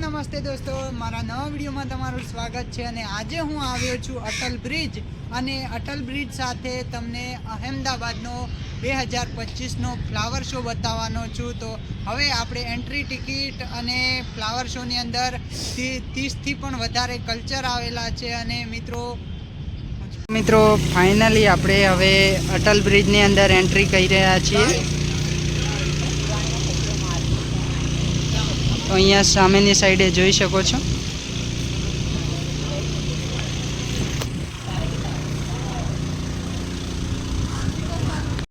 નમસ્તે દોસ્તો, મારા નવા વિડીયોમાં તમારું સ્વાગત છે। અને આજે હું આવ્યો છું અટલ બ્રિજ, અને અટલ બ્રિજ સાથે તમને અહેમદાબાદનો 2025નો ફ્લાવર શો બતાવવાનો છું। તો હવે આપણે એન્ટ્રી ટિકિટ અને ફ્લાવર શોની અંદર 30થી પણ વધારે કલ્ચર આવેલા છે। અને મિત્રો ફાઇનલી આપણે હવે અટલ બ્રિજની અંદર એન્ટ્રી કરી રહ્યા છીએ। તો અહીંયા સામેની સાઈડે જોઈ શકો છો।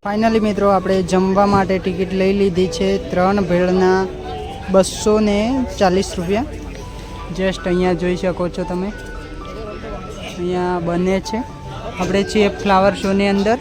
ફાઇનલી મિત્રો આપણે જમવા માટે ટિકિટ લઈ લીધી છે। 3 ભેળના 240 રૂપિયા। જસ્ટ અહીંયા જોઈ શકો છો તમે, અહીંયા બને છે। આપણે છીએ ફ્લાવર શોની અંદર।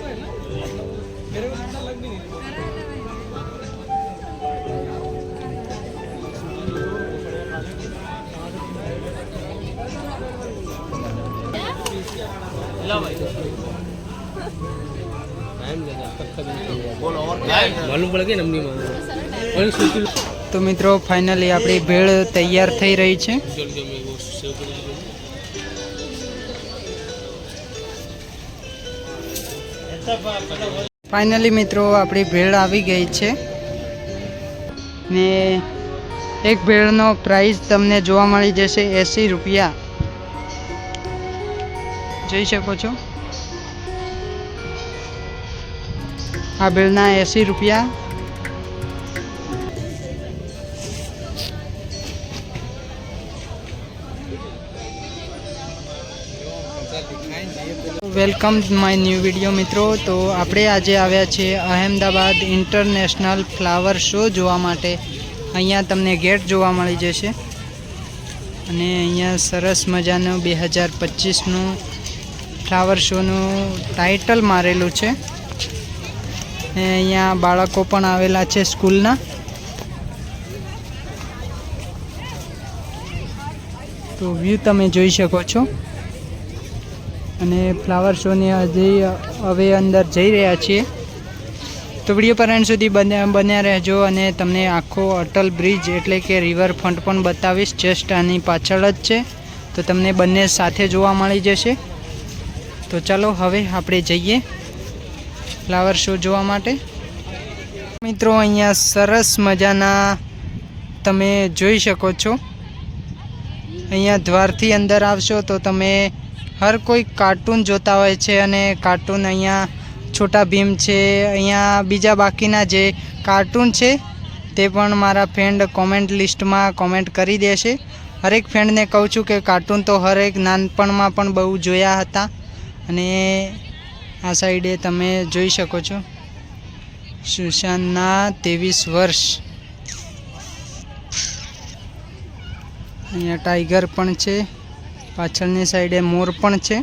તો મિત્રો ફાઇનલી આપણી ભેળ તૈયાર થઈ રહી છે। ફાઇનલી મિત્રો આપણી ભેળ આવી ગઈ છે, ને એક ભેળનો પ્રાઇસ તમને જોવા મળી જશે 80 રૂપિયા। જોઈ શકો છો, આ ભેળના 80 રૂપિયા। વેલકમ માય ન્યૂ વિડીયો મિત્રો। તો આપણે આજે આવ્યા છીએ અહેમદાબાદ ઇન્ટરનેશનલ ફ્લાવર શો જોવા માટે। અહીંયા તમને ગેટ જોવા મળી જશે, અને અહીંયા સરસ મજાનું 2025નું ફ્લાવર શોનું ટાઇટલ મારેલું છે। અહીંયા બાળકો પણ આવેલા છે સ્કૂલના। તો વ્યૂ તમે જોઈ શકો છો। અને ફ્લાવર શોની હવે અંદર જઈ રહ્યા છીએ। તો વિડીયો પર એન્ડ સુધી બન્યા રહેજો, અને તમને આખો અટલ બ્રિજ એટલે કે રિવરફ્રન્ટ પણ બતાવીશ। જસ્ટ આની પાછળ જ છે, તો તમને બંને સાથે જોવા મળી જશે। તો ચાલો હવે આપણે જઈએ ફ્લાવર શો જોવા માટે। મિત્રો અહીંયા સરસ મજાના તમે જોઈ શકો છો। અહીંયા દ્વારથી અંદર આવશો તો તમે હર કોઈ કાર્ટૂન જોતા હોય છે, અને કાર્ટૂન અહીંયા છોટા ભીમ છે। અહીંયા બીજા બાકીના જે કાર્ટૂન છે તે પણ મારા ફ્રેન્ડ કોમેન્ટ લિસ્ટમાં કોમેન્ટ કરી દેશે। હરેક ફ્રેન્ડને કહું છું કે કાર્ટૂન તો હરેક નાનપણમાં પણ બહુ જોયા હતા। અને આ સાઈડે તમે જોઈ શકો છો સુશાંતના 23 વર્ષ। અહીંયા ટાઈગર પણ છે, પાછળની સાઈડે મોર પણ છે।